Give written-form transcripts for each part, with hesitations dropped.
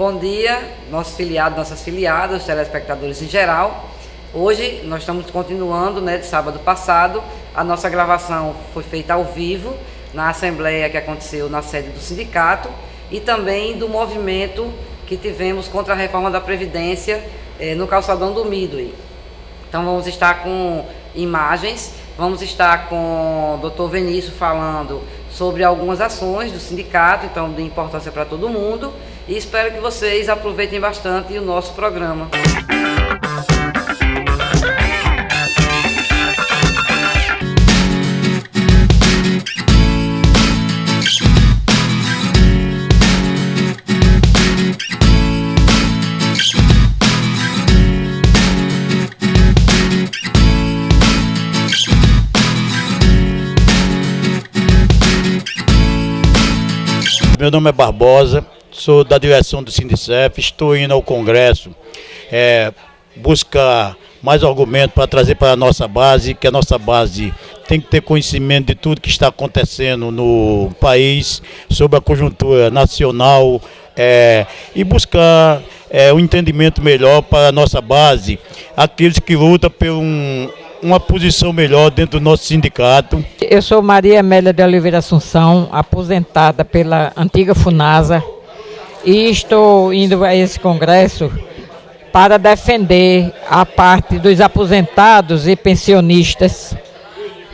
Bom dia, nossos filiados, nossas filiadas, telespectadores em geral. Hoje nós estamos continuando, de sábado passado. A nossa gravação foi feita ao vivo na assembleia que aconteceu na sede do sindicato e também do movimento que tivemos contra a reforma da Previdência no calçadão do Midway. Então vamos estar com imagens, vamos estar com o Dr. Vinícius falando sobre algumas ações do sindicato, então de importância para todo mundo, e espero que vocês aproveitem bastante o nosso programa. Meu nome é Barbosa, sou da direção do Sindicef, estou indo ao Congresso buscar mais argumentos para trazer para a nossa base, que a nossa base tem que ter conhecimento de tudo que está acontecendo no país, sobre a conjuntura nacional e buscar um entendimento melhor para a nossa base, aqueles que lutam por uma posição melhor dentro do nosso sindicato. Eu sou Maria Amélia de Oliveira Assunção, aposentada pela antiga FUNASA, e estou indo a esse congresso para defender a parte dos aposentados e pensionistas,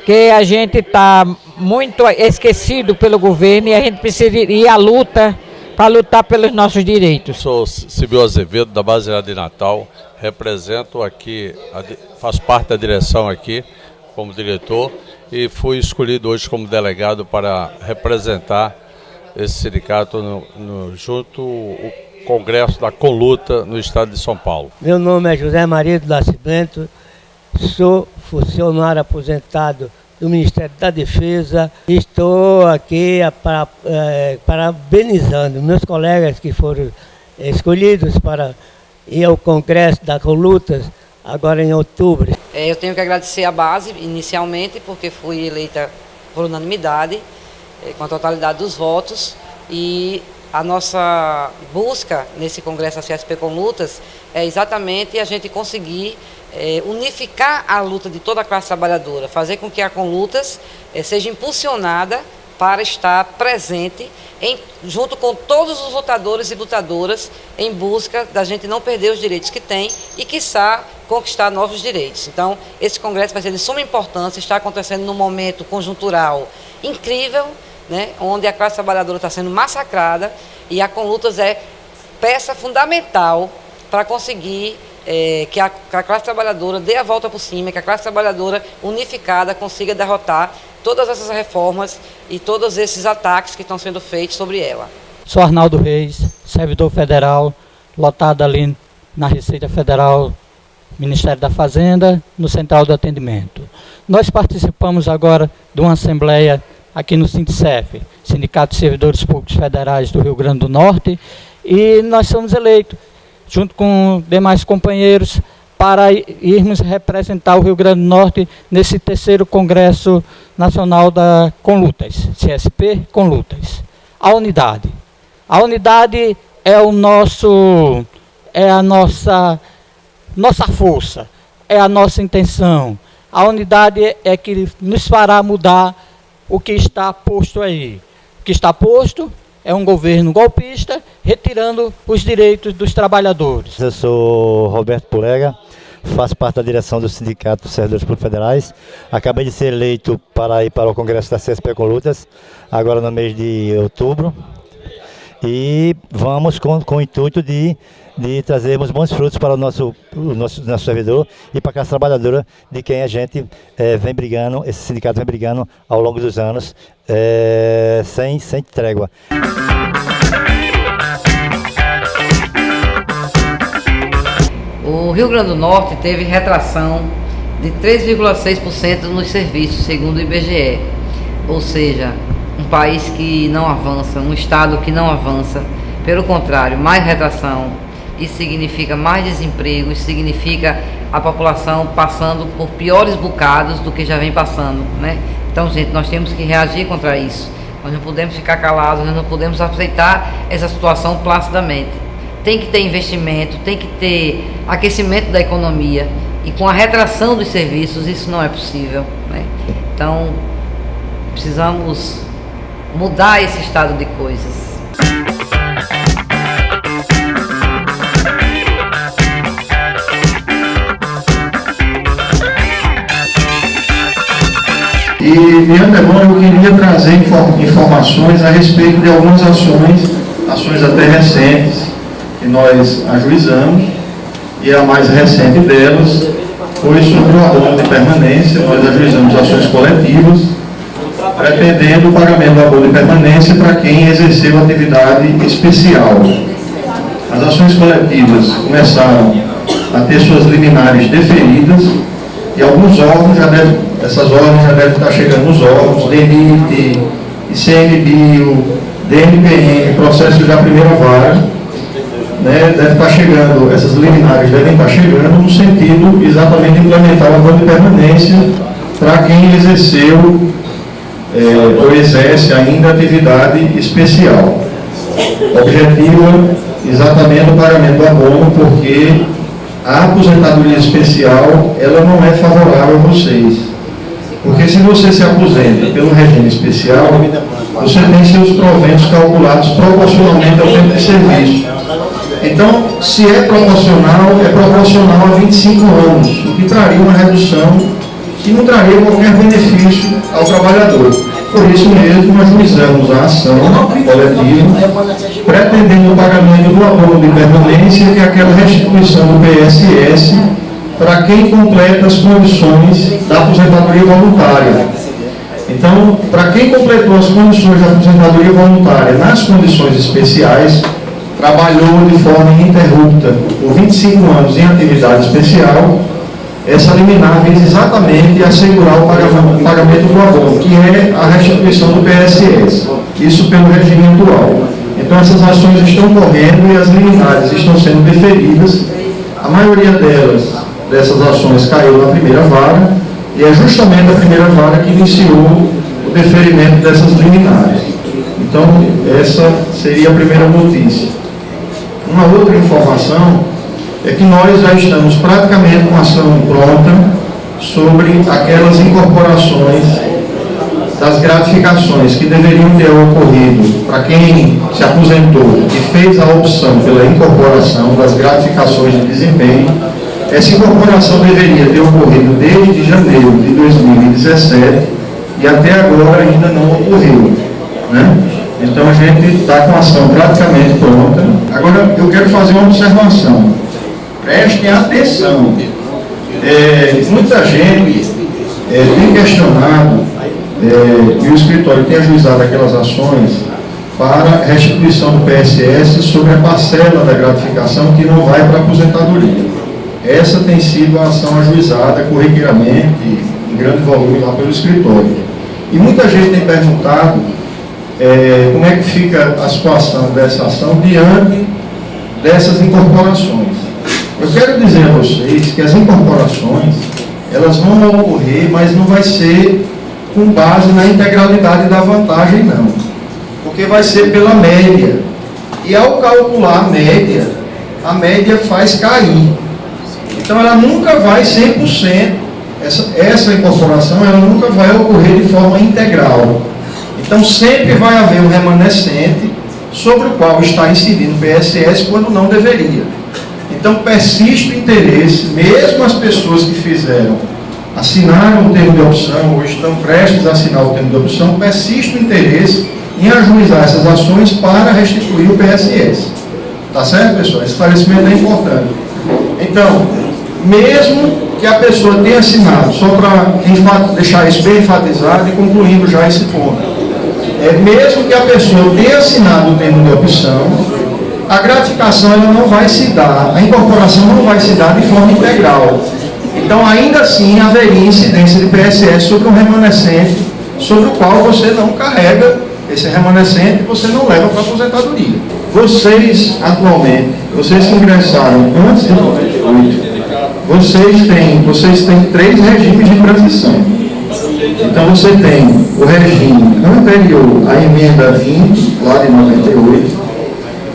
que a gente está muito esquecido pelo governo e a gente precisa ir à luta para lutar pelos nossos direitos. Sou Sibyl Azevedo, da base de Natal, represento aqui, faço parte da direção aqui como diretor e fui escolhido hoje como delegado para representar esse sindicato junto ao Congresso da Conluta no estado de São Paulo. Meu nome é José Maria do Nascimento, sou funcionário aposentado do Ministério da Defesa. Estou aqui parabenizando meus colegas que foram escolhidos para ir ao Congresso da Conlutas agora em outubro. Eu tenho que agradecer a base inicialmente porque fui eleita por unanimidade, com a totalidade dos votos, e a nossa busca nesse Congresso da CSP Conlutas é exatamente a gente conseguir unificar a luta de toda a classe trabalhadora, fazer com que a Conlutas seja impulsionada para estar presente junto com todos os lutadores e lutadoras em busca da gente não perder os direitos que tem e, quiçá, conquistar novos direitos. Então, esse congresso vai ser de suma importância, está acontecendo num momento conjuntural incrível, onde a classe trabalhadora está sendo massacrada e a Conlutas é peça fundamental para conseguir que a classe trabalhadora dê a volta por cima, que a classe trabalhadora unificada consiga derrotar todas essas reformas e todos esses ataques que estão sendo feitos sobre ela. Sou Arnaldo Reis, servidor federal, lotado ali na Receita Federal, Ministério da Fazenda, no Central de Atendimento. Nós participamos agora de uma assembleia aqui no Sindicef, Sindicato de Servidores Públicos Federais do Rio Grande do Norte, e nós somos eleitos, junto com demais companheiros, para irmos representar o Rio Grande do Norte nesse terceiro Congresso Nacional da Conlutas, CSP Conlutas. A unidade é a nossa força, é a nossa intenção. A unidade é que nos fará mudar o que está posto aí. O que está posto é um governo golpista retirando os direitos dos trabalhadores. Eu sou Roberto Pulega, faço parte da direção do Sindicato dos Servidores Públicos Federais. Acabei de ser eleito para ir para o Congresso da CSP Conlutas, agora no mês de outubro. E vamos com o intuito de trazermos bons frutos para o nosso servidor e para a classe trabalhadora, de quem a gente vem brigando, esse sindicato vem brigando ao longo dos anos, sem trégua. O Rio Grande do Norte teve retração de 3,6% nos serviços, segundo o IBGE. Ou seja, um país que não avança, um estado que não avança. Pelo contrário, mais retração. Isso significa mais desemprego, isso significa a população passando por piores bocados do que já vem passando, Então, gente, nós temos que reagir contra isso. Nós não podemos ficar calados, nós não podemos aceitar essa situação placidamente. tem que ter investimento, tem que ter aquecimento da economia, e com a retração dos serviços isso não é possível, né? Então, precisamos mudar esse estado de coisas. E, de antemão, eu queria trazer informações a respeito de algumas ações até recentes, que nós ajuizamos, e a mais recente delas foi sobre o abono de permanência. Nós ajuizamos ações coletivas, pretendendo o pagamento do abono de permanência para quem exerceu atividade especial. As ações coletivas começaram a ter suas liminares deferidas, e alguns órgãos essas ordens já devem estar chegando nos órgãos, DENIT, ICMBio, DNPM, processo da primeira vara, né, deve estar chegando, essas liminares devem estar chegando no sentido exatamente de implementar o abono de permanência para quem exerceu ou exerce ainda atividade especial. Objetivo exatamente o pagamento do abono, porque a aposentadoria especial ela não é favorável a vocês. Porque se você se aposenta pelo regime especial, você tem seus proventos calculados proporcionalmente ao tempo de serviço. Então, se é proporcional a 25 anos, o que traria uma redução que não traria qualquer benefício ao trabalhador. Por isso mesmo, ajuizamos a ação coletiva, pretendendo o pagamento do abono de permanência e aquela restituição do PSS para quem completa as condições da aposentadoria voluntária. Então, para quem completou as condições da aposentadoria voluntária nas condições especiais, trabalhou de forma ininterrupta por 25 anos em atividade especial, essa liminar visa exatamente assegurar o pagamento do abono, que é a restituição do PSS, isso pelo regime atual. Então essas ações estão correndo e as liminares estão sendo deferidas. A maioria dessas ações caiu na primeira vara, e é justamente a primeira vara que iniciou o deferimento dessas liminares. Então essa seria a primeira notícia. Uma outra informação é que nós já estamos praticamente com ação pronta sobre aquelas incorporações das gratificações que deveriam ter ocorrido para quem se aposentou e fez a opção pela incorporação das gratificações de desempenho. Essa incorporação deveria ter ocorrido desde janeiro de 2017 e até agora ainda não ocorreu, né? Então a gente está com a ação praticamente pronta. Agora eu quero fazer uma observação. Prestem atenção. Muita gente tem questionado, e o escritório tem ajuizado aquelas ações para restituição do PSS sobre a parcela da gratificação que não vai para a aposentadoria. Essa tem sido a ação ajuizada corriqueiramente, em grande volume lá pelo escritório. E muita gente tem perguntado como é que fica a situação dessa ação diante dessas incorporações. Eu quero dizer a vocês que as incorporações, elas vão ocorrer, mas não vai ser com base na integralidade da vantagem, não. Porque vai ser pela média. E ao calcular a média faz cair. Então ela nunca vai 100%. Essa incorporação, ela nunca vai ocorrer de forma integral. Então sempre vai haver um remanescente sobre o qual está incidindo o PSS quando não deveria. Então persiste o interesse, mesmo as pessoas que assinaram o termo de opção ou estão prestes a assinar o termo de opção, persiste o interesse em ajuizar essas ações para restituir o PSS. Tá certo, pessoal? Esse esclarecimento é importante. Então, mesmo que a pessoa tenha assinado, só para deixar isso bem enfatizado e concluindo já esse ponto, mesmo que a pessoa tenha assinado o termo de opção, a gratificação ela não vai se dar, a incorporação não vai se dar de forma integral. Então, ainda assim, haveria incidência de PSS sobre um remanescente, sobre o qual você não carrega esse remanescente e você não leva para a aposentadoria. Vocês, atualmente, vocês que ingressaram antes de 98, vocês têm 3 regimes de transição. Então, você tem o regime anterior à emenda 20, lá de 98,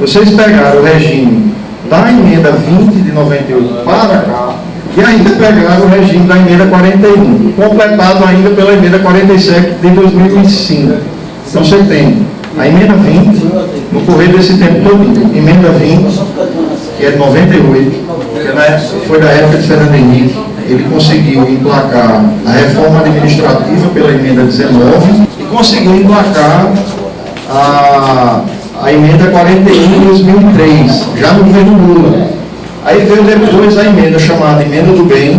vocês pegaram o regime da emenda 20 de 98 para cá, e ainda pegaram o regime da emenda 41, completado ainda pela emenda 47 de 2005. Então você tem a emenda 20, no correr desse tempo todo, emenda 20, que é de 98, que foi da época de Fernando Henrique, ele conseguiu emplacar a reforma administrativa pela emenda 19 e conseguiu emplacar a emenda 41 de 2003, já no governo Lula. Aí veio depois a emenda chamada Emenda do Bem,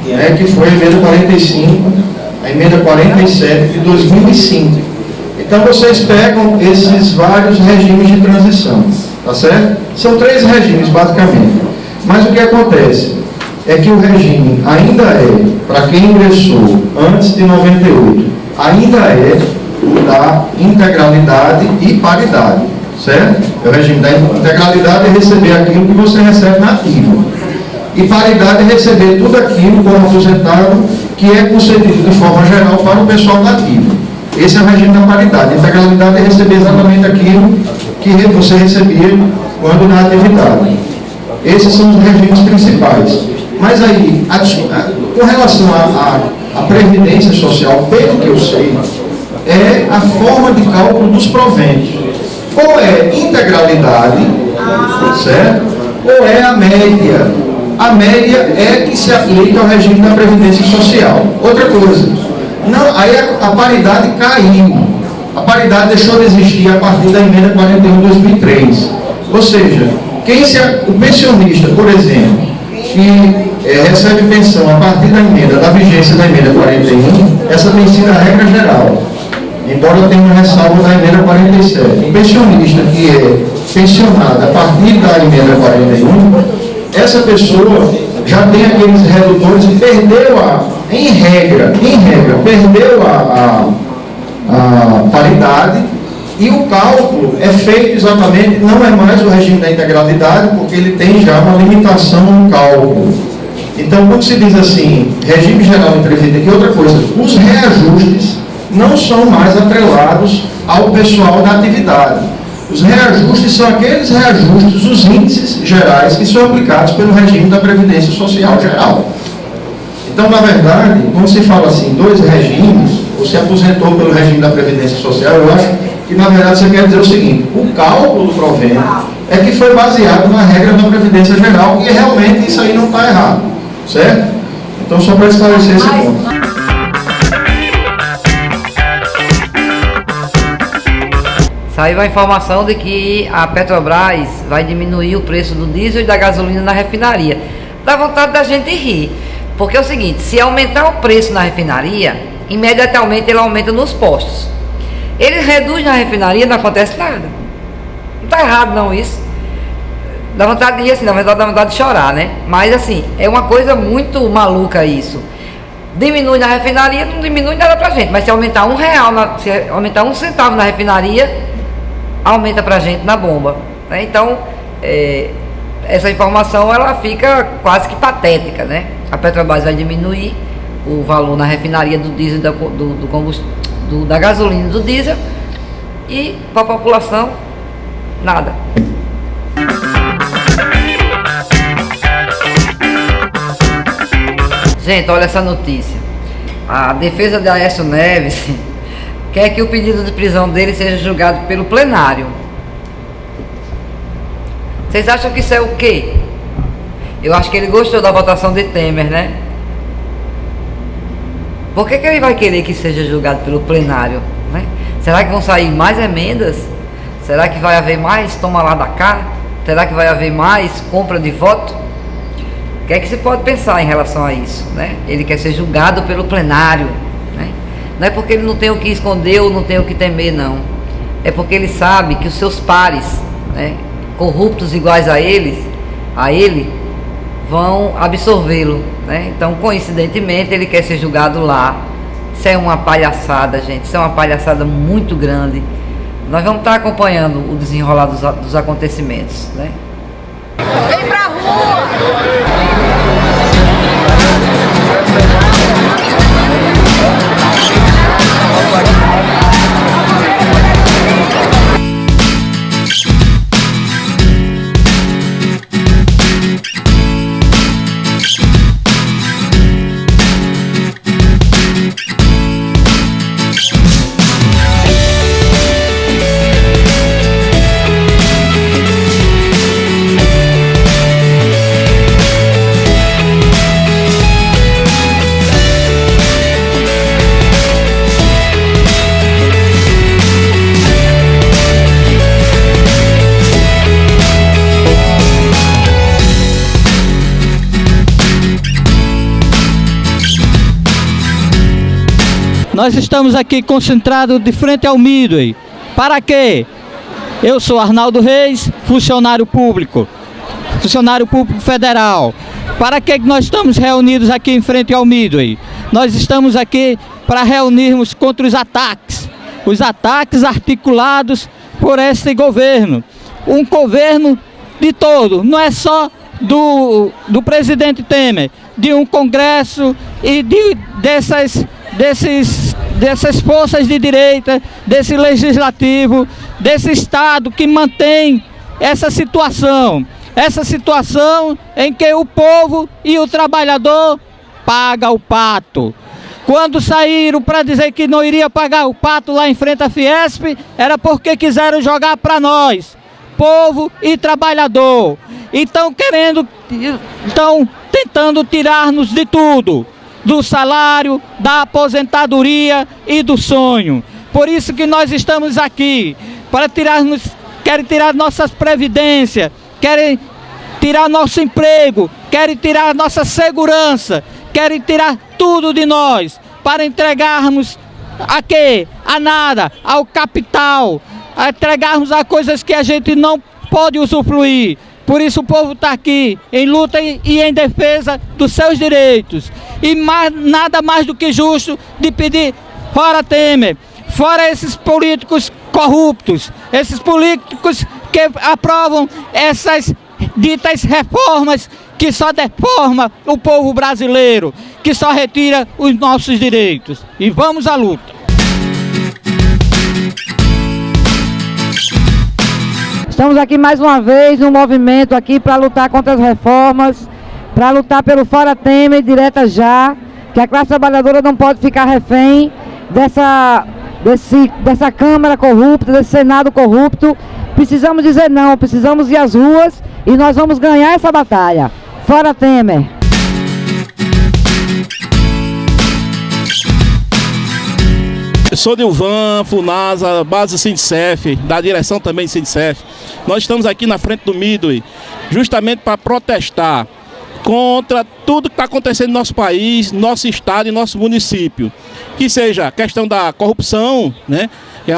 né, que foi a emenda 45, a emenda 47 de 2005. Então vocês pegam esses vários regimes de transição, tá certo? São 3 regimes basicamente. Mas o que acontece é que o regime ainda é, para quem ingressou antes de 98, ainda é o da integralidade e paridade, certo? É o regime da integralidade é receber aquilo que você recebe na ativa. E paridade é receber tudo aquilo como aposentado que é concedido de forma geral para o pessoal da ativa. Esse é o regime da paridade. A integralidade é receber exatamente aquilo que você recebia quando na atividade. Esses são os regimes principais. Mas aí, com relação à previdência social, pelo que eu sei, é a forma de cálculo dos proventos. Ou é integralidade, certo? Ou é a média. A média é que se aplica ao regime da previdência social. Outra coisa, não, aí a paridade caiu. A paridade deixou de existir a partir da emenda 41 de 2003. Ou seja, o pensionista, por exemplo, que recebe pensão a partir da vigência da emenda 41, essa tem sido a regra geral, embora tenha uma ressalva da emenda 47. O pensionista que é pensionado a partir da emenda 41, essa pessoa já tem aqueles redutores e perdeu em regra, perdeu a paridade, e o cálculo é feito exatamente, não é mais o regime da integralidade, porque ele tem já uma limitação no cálculo. Então, quando se diz assim, regime geral de previdência, e outra coisa, os reajustes não são mais atrelados ao pessoal da atividade. Os reajustes são aqueles reajustes, os índices gerais que são aplicados pelo regime da Previdência Social Geral. Então, na verdade, quando se fala assim, 2 regimes, você aposentou pelo regime da Previdência Social, eu acho que, na verdade, você quer dizer o seguinte, o cálculo do provento é que foi baseado na regra da Previdência Geral, e realmente isso aí não está errado, certo? Então, só para esclarecer esse ponto. Saiu a informação de que a Petrobras vai diminuir o preço do diesel e da gasolina na refinaria. Dá vontade da gente rir, porque é o seguinte, se aumentar o preço na refinaria, imediatamente ele aumenta nos postos. Ele reduz na refinaria, não acontece nada. Não está errado não isso. Dá vontade de rir assim, na verdade dá vontade de chorar, né? Mas assim, é uma coisa muito maluca isso. Diminui na refinaria, não diminui nada pra gente, mas se aumentar R$1, se aumentar 1 centavo na refinaria, aumenta pra gente na bomba, né? Então, essa informação ela fica quase que patética, né? A Petrobras vai diminuir o valor na refinaria do diesel, da gasolina e do diesel, e para a população, nada. Gente, olha essa notícia. A defesa de Aécio Neves quer que o pedido de prisão dele seja julgado pelo plenário. Vocês acham que isso é o quê? Eu acho que ele gostou da votação de Temer, né? Por que ele vai querer que seja julgado pelo plenário, né? Será que vão sair mais emendas? Será que vai haver mais toma lá da cá? Será que vai haver mais compra de voto? O que é que se pode pensar em relação a isso, né? Ele quer ser julgado pelo plenário, né? Não é porque ele não tem o que esconder ou não tem o que temer, não. É porque ele sabe que os seus pares, né, corruptos iguais a ele, vão absorvê-lo, né? Então, coincidentemente, ele quer ser julgado lá. Isso é uma palhaçada, gente. Isso é uma palhaçada muito grande. Nós vamos estar acompanhando o desenrolar dos acontecimentos, né? Vem pra rua! nós estamos aqui concentrados de frente ao Midway. Para quê? Eu sou Arnaldo Reis, funcionário público federal. Para que nós estamos reunidos aqui em frente ao Midway? Nós estamos aqui para reunirmos contra os ataques articulados por este governo. Um governo de todo, não é só do presidente Temer, de um Congresso e dessas forças de direita, desse legislativo, desse Estado que mantém essa situação em que o povo e o trabalhador paga o pato. Quando saíram para dizer que não iria pagar o pato lá em frente à Fiesp, era porque quiseram jogar para nós, povo e trabalhador. Estão tentando tirar-nos de tudo, do salário, da aposentadoria e do sonho. Por isso que nós estamos aqui, querem tirar nossas previdências, querem tirar nosso emprego, querem tirar nossa segurança, querem tirar tudo de nós, para entregarmos a quê? A nada, ao capital, a entregarmos a coisas que a gente não pode usufruir. Por isso o povo está aqui em luta e em defesa dos seus direitos. E nada mais do que justo de pedir fora Temer, fora esses políticos corruptos, esses políticos que aprovam essas ditas reformas que só deforma o povo brasileiro, que só retira os nossos direitos. E vamos à luta. Estamos aqui mais uma vez no movimento aqui para lutar contra as reformas, para lutar pelo Fora Temer, direta já, que a classe trabalhadora não pode ficar refém dessa Câmara corrupta, desse Senado corrupto. Precisamos dizer não, precisamos ir às ruas e nós vamos ganhar essa batalha. Fora Temer! Eu sou Nilvan, Funasa, base Sindicef, da direção também Sindicef. Nós estamos aqui na frente do Midway, justamente para protestar contra tudo que está acontecendo no nosso país, nosso estado e nosso município. Que seja a questão da corrupção, né?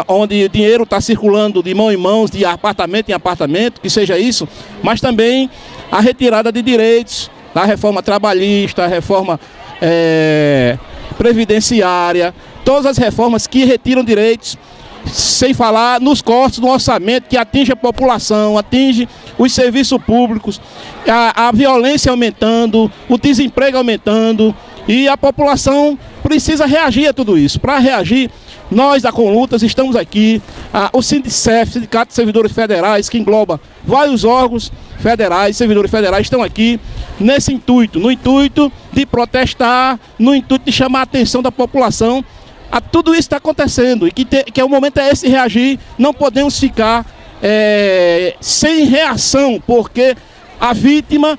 Onde o dinheiro está circulando de mão em mãos, de apartamento em apartamento, que seja isso, mas também a retirada de direitos, da reforma trabalhista, a reforma previdenciária, todas as reformas que retiram direitos, sem falar nos cortes do orçamento que atinge a população, atinge os serviços públicos, a violência aumentando, o desemprego aumentando, e a população precisa reagir a tudo isso. Para reagir, nós da Conlutas estamos aqui, o Sindicef, Sindicato de Servidores Federais, que engloba vários órgãos federais, servidores federais, estão aqui nesse intuito, no intuito de protestar, no intuito de chamar a atenção da população a tudo isso está acontecendo, e que o momento é esse reagir. Não podemos ficar sem reação, porque a vítima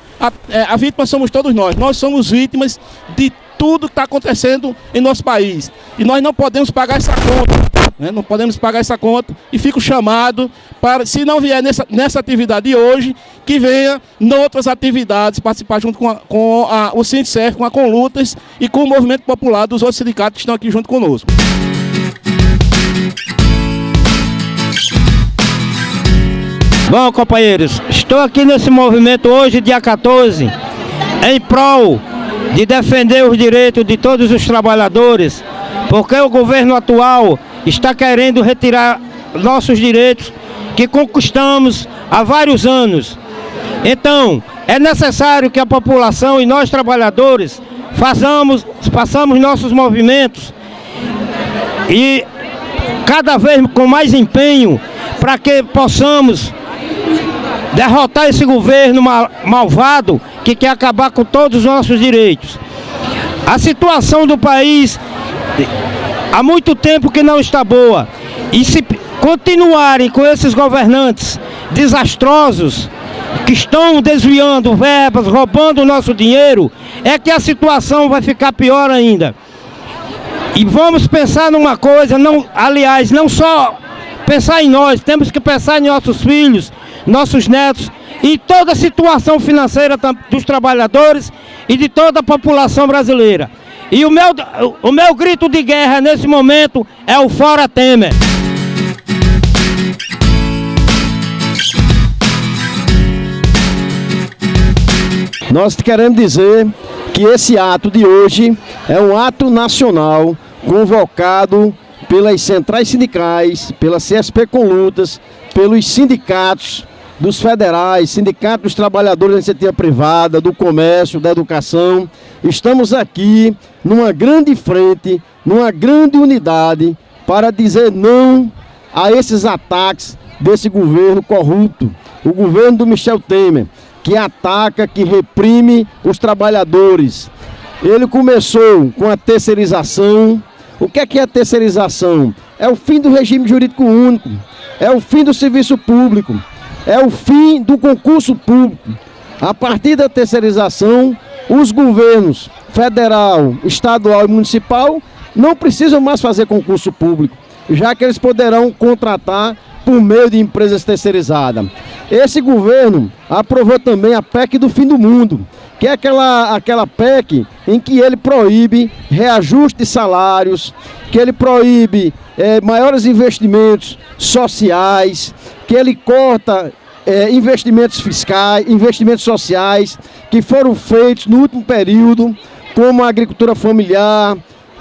somos todos nós somos vítimas de tudo que está acontecendo em nosso país, e nós não podemos pagar essa conta, né? Não podemos pagar essa conta, e fico chamado para, se não vier nessa atividade de hoje, que venha em outras atividades, participar junto com o Sindicef, com a Conlutas e com o Movimento Popular dos outros sindicatos que estão aqui junto conosco. Bom, companheiros, estou aqui nesse movimento hoje, dia 14, em prol de defender os direitos de todos os trabalhadores, porque o governo atual está querendo retirar nossos direitos que conquistamos há vários anos. Então, é necessário que a população e nós trabalhadores façamos nossos movimentos e cada vez com mais empenho para que possamos derrotar esse governo malvado que quer acabar com todos os nossos direitos. A situação do país há muito tempo que não está boa, e se continuarem com esses governantes desastrosos que estão desviando verbas, roubando o nosso dinheiro, é que a situação vai ficar pior ainda. E vamos pensar numa coisa, não só pensar em nós, temos que pensar em nossos filhos, nossos netos e toda a situação financeira dos trabalhadores e de toda a população brasileira. E o meu grito de guerra nesse momento é o Fora Temer. Nós queremos dizer que esse ato de hoje é um ato nacional convocado pelas centrais sindicais, pela CSP com Lutas, pelos sindicatos dos federais, sindicato dos trabalhadores da iniciativa privada, do comércio, da educação. Estamos aqui numa grande frente, numa grande unidade para dizer não a esses ataques desse governo corrupto, o governo do Michel Temer, que ataca, que reprime os trabalhadores. Ele começou com a terceirização. O que é a terceirização? É o fim do regime jurídico único, é o fim do serviço público, é o fim do concurso público. A partir da terceirização, os governos federal, estadual e municipal não precisam mais fazer concurso público, já que eles poderão contratar por meio de empresas terceirizadas. Esse governo aprovou também a PEC do fim do mundo, que é aquela PEC em que ele proíbe reajuste de salários, que ele proíbe maiores investimentos sociais, que ele corta investimentos fiscais, investimentos sociais que foram feitos no último período, como a agricultura familiar,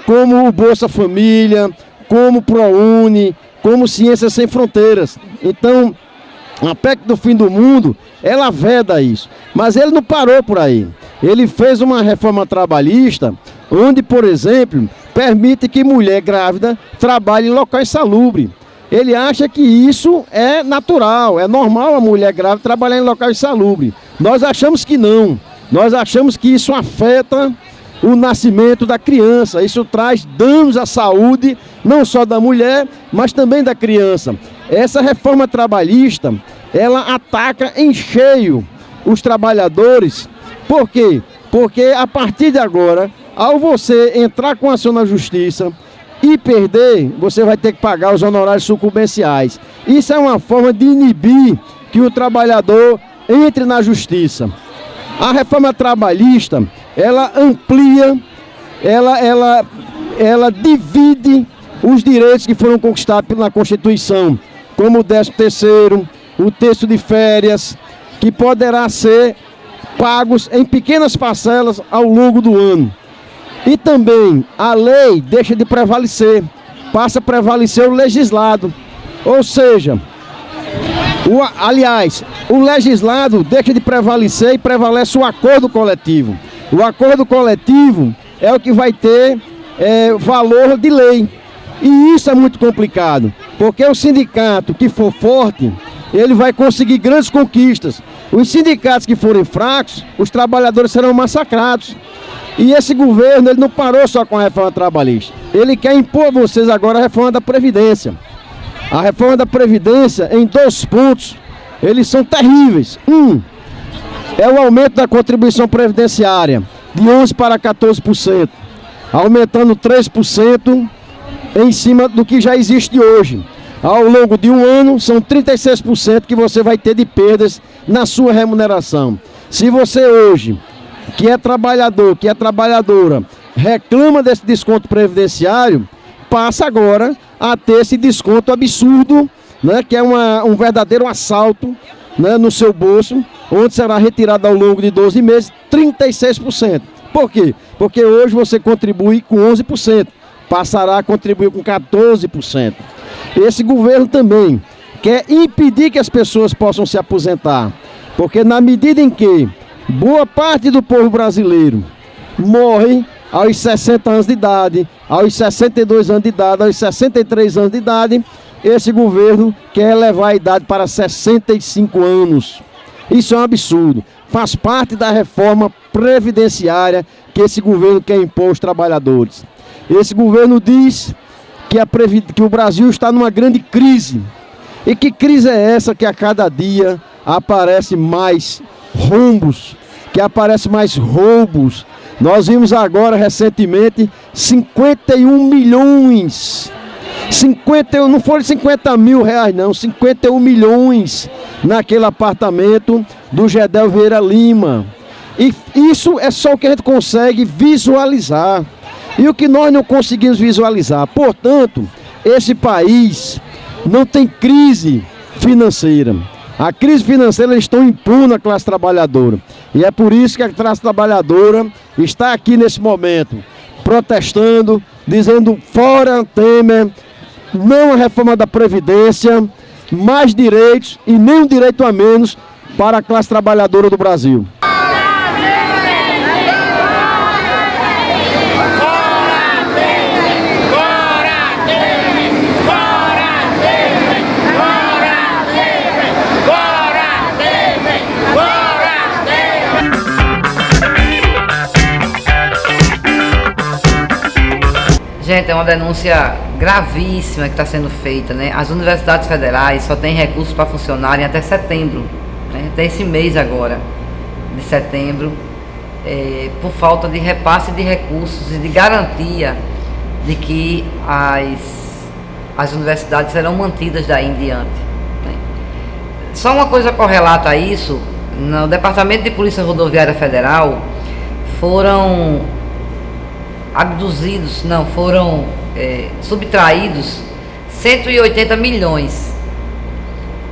como o Bolsa Família, como o ProUni, como Ciências Sem Fronteiras. Então, a PEC do fim do mundo, ela veda isso. Mas ele não parou por aí. Ele fez uma reforma trabalhista, onde, por exemplo, permite que mulher grávida trabalhe em locais salubres. Ele acha que isso é natural, é normal a mulher grávida trabalhar em locais salubres. Nós achamos que não. Nós achamos que isso afeta o nascimento da criança. Isso traz danos à saúde, não só da mulher, mas também da criança. Essa reforma trabalhista, ela ataca em cheio os trabalhadores. Por quê? Porque a partir de agora, ao você entrar com ação na justiça e perder, você vai ter que pagar os honorários sucumbenciais. Isso é uma forma de inibir que o trabalhador entre na justiça. A reforma trabalhista, ela amplia, ela divide os direitos que foram conquistados na Constituição, como o 13º, o terço de férias, que poderá ser pagos em pequenas parcelas ao longo do ano. E também a lei deixa de prevalecer, passa a prevalecer o legislado. Ou seja, o legislado deixa de prevalecer e prevalece o acordo coletivo. O acordo coletivo é o que vai ter valor de lei. E isso é muito complicado, porque o sindicato que for forte, ele vai conseguir grandes conquistas. Os sindicatos que forem fracos, os trabalhadores serão massacrados. E esse governo, ele não parou só com a reforma trabalhista. Ele quer impor a vocês agora a reforma da Previdência. A reforma da Previdência, em 2 pontos, eles são terríveis. É o aumento da contribuição previdenciária, de 11% para 14%, aumentando 3% em cima do que já existe hoje. Ao longo de um ano, são 36% que você vai ter de perdas na sua remuneração. Se você hoje, que é trabalhador, que é trabalhadora, reclama desse desconto previdenciário, passa agora a ter esse desconto absurdo, né, que é um verdadeiro assalto, né, no seu bolso, onde será retirado ao longo de 12 meses 36%. Por quê? Porque hoje você contribui com 11%, passará a contribuir com 14%. Esse governo também quer impedir que as pessoas possam se aposentar, porque na medida em que boa parte do povo brasileiro morre aos 60 anos de idade, aos 62 anos de idade, aos 63 anos de idade, esse governo quer elevar a idade para 65 anos. Isso é um absurdo. Faz parte da reforma previdenciária que esse governo quer impor aos trabalhadores. Esse governo diz que o Brasil está numa grande crise. E que crise é essa que a cada dia aparece mais rombos, que aparece mais roubos? Nós vimos agora recentemente 51 milhões, não foram 50 mil reais não, 51 milhões naquele apartamento do Gedel Vieira Lima. E isso é só o que a gente consegue visualizar. e o que nós não conseguimos visualizar. Portanto, esse país não tem crise financeira. A crise financeira estão impondo a classe trabalhadora. E é por isso que a classe trabalhadora está aqui nesse momento, protestando, dizendo fora Temer, não a reforma da Previdência, mais direitos e nenhum direito a menos para a classe trabalhadora do Brasil. Gente, é uma denúncia gravíssima que está sendo feita, né? As universidades federais só têm recursos para funcionarem até setembro, né? Até esse mês agora, de setembro, por falta de repasse de recursos e de garantia de que as universidades serão mantidas daí em diante, né? Só uma coisa correlata a isso: no Departamento de Polícia Rodoviária Federal foram subtraídos 180 milhões.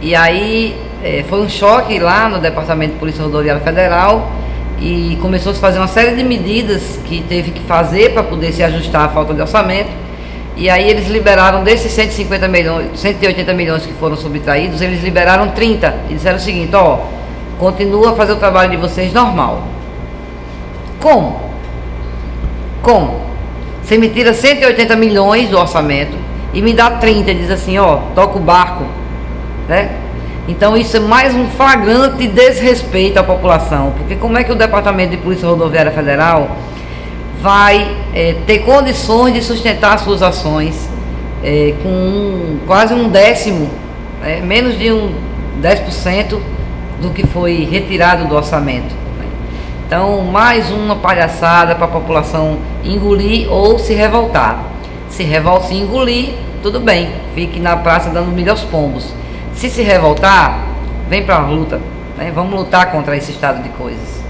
E aí foi um choque lá no Departamento de Polícia Rodoviária Federal e começou a se fazer uma série de medidas que teve que fazer para poder se ajustar à falta de orçamento. E aí eles liberaram desses 180 milhões que foram subtraídos, eles liberaram 30 e disseram o seguinte: ó, continua a fazer o trabalho de vocês normal. Como? Você me tira 180 milhões do orçamento e me dá 30, diz assim, ó, toca o barco, né? Então isso é mais um flagrante desrespeito à população, porque como é que o Departamento de Polícia Rodoviária Federal vai ter condições de sustentar as suas ações com quase um décimo, menos de 10% do que foi retirado do orçamento? Então, mais uma palhaçada para a população engolir ou se revoltar. Se engolir, tudo bem, fique na praça dando milho aos pombos. Se revoltar, vem para a luta, né? Vamos lutar contra esse estado de coisas.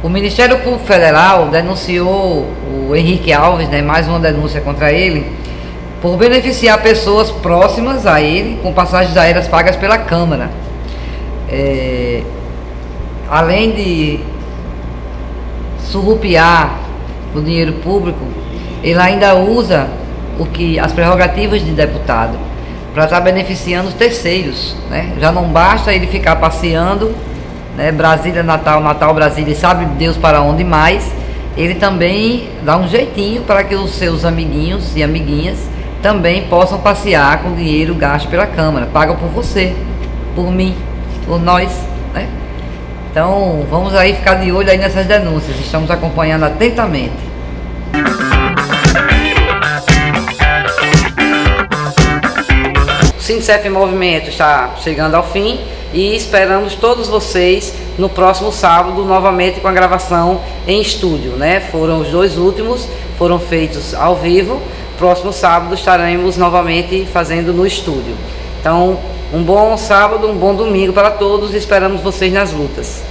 O Ministério Público Federal denunciou o Henrique Alves, né? Mais uma denúncia contra ele, por beneficiar pessoas próximas a ele com passagens aéreas pagas pela Câmara. Além de surrupiar o dinheiro público, ele ainda usa as prerrogativas de deputado para estar beneficiando os terceiros, né? Já não basta ele ficar passeando, né? Brasília, Natal, Natal, Brasília, e sabe Deus para onde mais. Ele também dá um jeitinho para que os seus amiguinhos e amiguinhas também possam passear com dinheiro gasto pela Câmara, paga por você, por mim, por nós, né? Então, vamos aí ficar de olho aí nessas denúncias, estamos acompanhando atentamente. O Sindicef em Movimento está chegando ao fim e esperamos todos vocês no próximo sábado, novamente com a gravação em estúdio, né? Foram os 2 últimos, foram feitos ao vivo. Próximo sábado estaremos novamente fazendo no estúdio. Então, um bom sábado, um bom domingo para todos e esperamos vocês nas lutas.